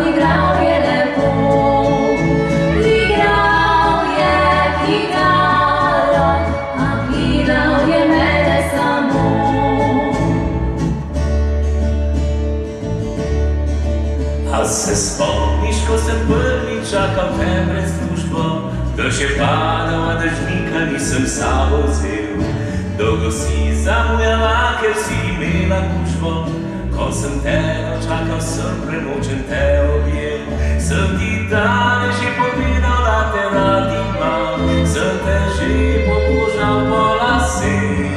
igrał wiele pól. Igrał je gitara, a igrał je mene samo. A se spomniš, ko sem prvi čakal te pred službo, da še padal, a dežnika nisem s sabo vzel. Dolgo si zamujala, ker si imela gužvo, ko sem te dočakal, sem premočen te objel. Sem ti danes že povedal, da te rad imam, sem te že pobožal po laseh.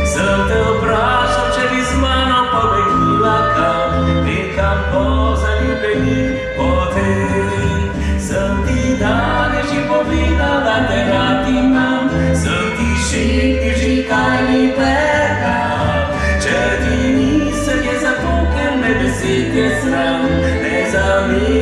Sem te vprašal, če bi z mano pobegnila kam, nekam po zaljubljenih poteh. Sem ti danes že povedal, da te rad imam, sem ti že kaj mi peka. Če ti nisem, je zato, ker me besed je sram, ne zameri.